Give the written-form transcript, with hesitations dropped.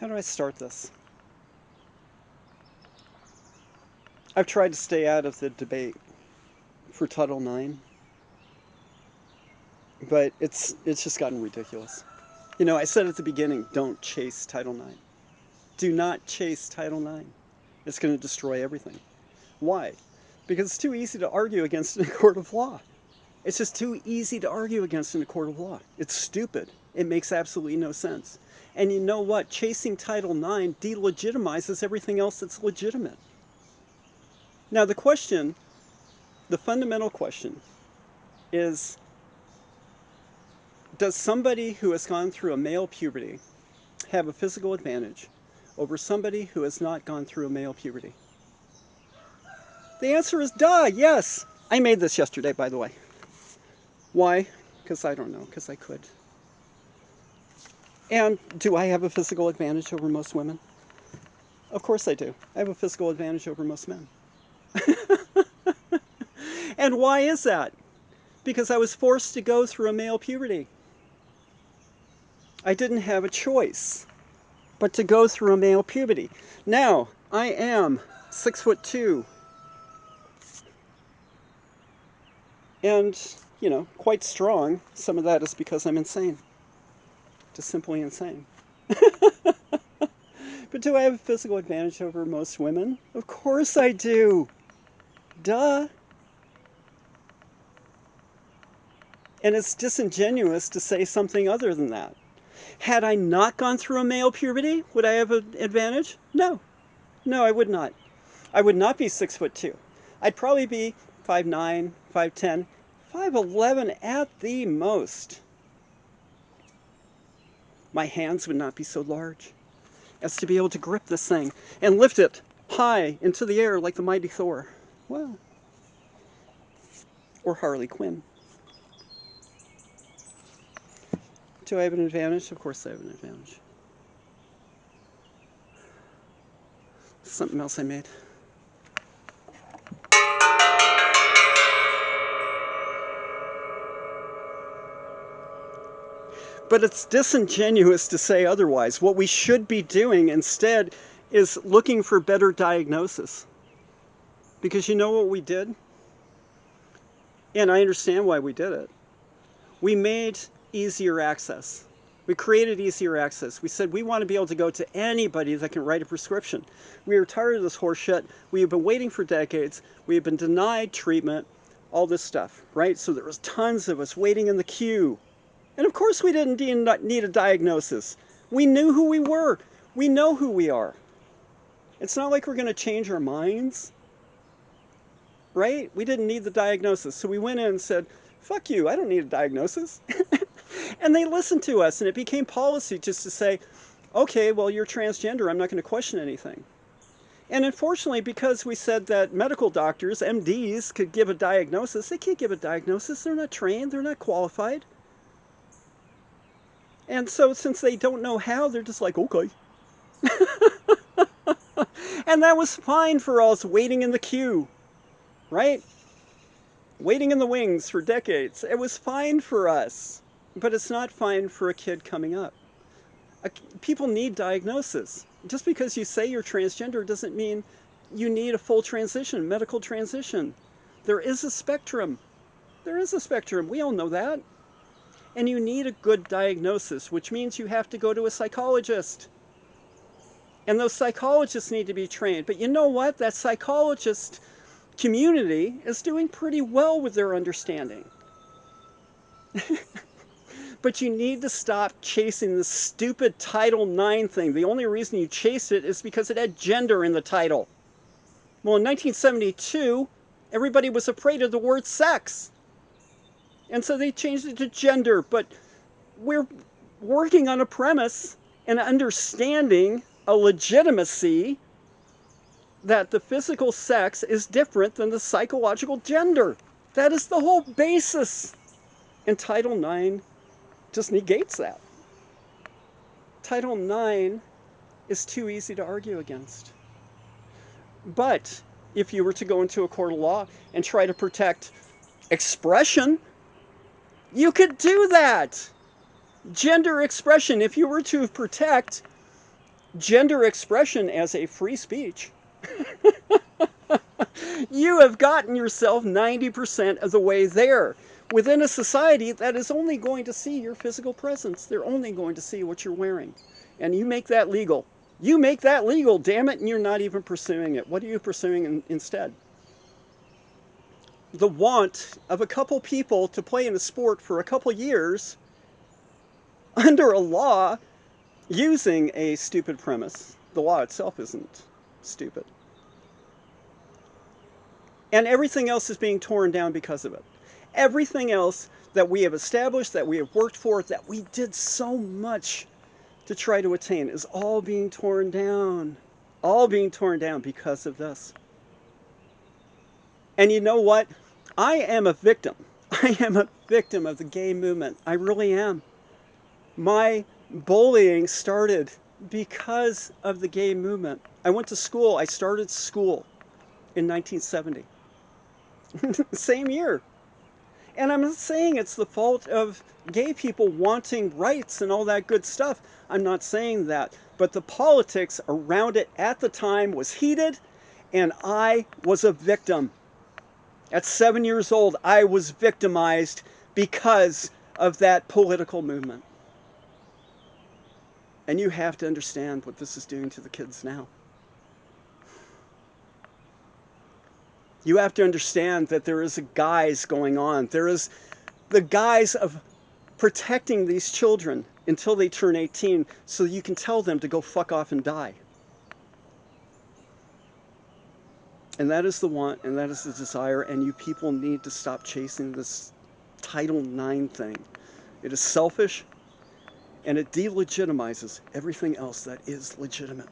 How do I start this? I've tried to stay out of the debate for Title IX, but it's just gotten ridiculous. You know, I said at the beginning, don't chase Title IX. Do not chase Title IX. It's going to destroy everything. Why? Because it's too easy to argue against in a court of law. It's just too easy to argue against in a court of law. It's stupid. It makes absolutely no sense. And you know what? Chasing Title IX delegitimizes everything else that's legitimate. Now, the fundamental question is, does somebody who has gone through a male puberty have a physical advantage over somebody who has not gone through a male puberty? The answer is duh, yes. I made this yesterday, by the way. Why? Because I don't know, because I could. And do I have a physical advantage over most women? Of course I do. I have a physical advantage over most men. And why is that? Because I was forced to go through a male puberty. I didn't have a choice but to go through a male puberty. Now, I am 6'2", and, you know, quite strong. Some of that is because I'm insane. Just simply insane. But do I have a physical advantage over most women? Of course I do. Duh. And it's disingenuous to say something other than that. Had I not gone through a male puberty, would I have an advantage? No. No, I would not. I would not be 6'2". I'd probably be 5'9", 5'10", 5'11" at the most. My hands would not be so large as to be able to grip this thing and lift it high into the air like the mighty Thor. Well, or Harley Quinn. Do I have an advantage? Of course I have an advantage. Something else I made. But it's disingenuous to say otherwise. What we should be doing instead is looking for better diagnosis. Because you know what we did? And I understand why we did it. We made easier access. We created easier access. We said we want to be able to go to anybody that can write a prescription. We are tired of this horseshit. We have been waiting for decades. We have been denied treatment, all this stuff, right? So there was tons of us waiting in the queue. And of course we didn't need a diagnosis. We knew who we were. We know who we are. It's not like we're going to change our minds, right? We didn't need the diagnosis. So we went in and said, fuck you, I don't need a diagnosis. And they listened to us, and it became policy just to say, okay, well, you're transgender, I'm not going to question anything. And unfortunately, because we said that medical doctors, MDs, could give a diagnosis, they can't give a diagnosis. They're not trained, they're not qualified. And so since they don't know how, they're just like, okay. And that was fine for us waiting in the queue, right? Waiting in the wings for decades. It was fine for us. But it's not fine for a kid coming up. People need diagnosis. Just because you say you're transgender doesn't mean you need a full transition, medical transition. There is a spectrum. There is a spectrum. We all know that. And you need a good diagnosis, which means you have to go to a psychologist. And those psychologists need to be trained. But you know what? That psychologist community is doing pretty well with their understanding. But you need to stop chasing this stupid Title IX thing. The only reason you chased it is because it had gender in the title. Well, in 1972, everybody was afraid of the word sex. And so they changed it to gender. But we're working on a premise and understanding a legitimacy that the physical sex is different than the psychological gender. That is the whole basis. And Title IX just negates that. Title IX is too easy to argue against. But if you were to go into a court of law and try to protect expression, you could do that. Gender expression, if you were to protect gender expression as a free speech, you have gotten yourself 90% of the way there. Within a society that is only going to see your physical presence, they're only going to see what you're wearing. And you make that legal. You make that legal, damn it, and you're not even pursuing it. What are you pursuing instead? The want of a couple people to play in a sport for a couple years under a law using a stupid premise. The law itself isn't stupid. And everything else is being torn down because of it. Everything else that we have established, that we have worked for, that we did so much to try to attain is all being torn down. All being torn down because of this. And you know what? I am a victim. I am a victim of the gay movement. I really am. My bullying started because of the gay movement. I went to school. I started school in 1970. Same year. And I'm not saying it's the fault of gay people wanting rights and all that good stuff. I'm not saying that. But the politics around it at the time was heated, and I was a victim. At 7 years old, I was victimized because of that political movement. And you have to understand what this is doing to the kids now. You have to understand that there is a guise going on. There is the guise of protecting these children until they turn 18 so you can tell them to go fuck off and die. And that is the want, and that is the desire, and you people need to stop chasing this Title IX thing. It is selfish, and it delegitimizes everything else that is legitimate.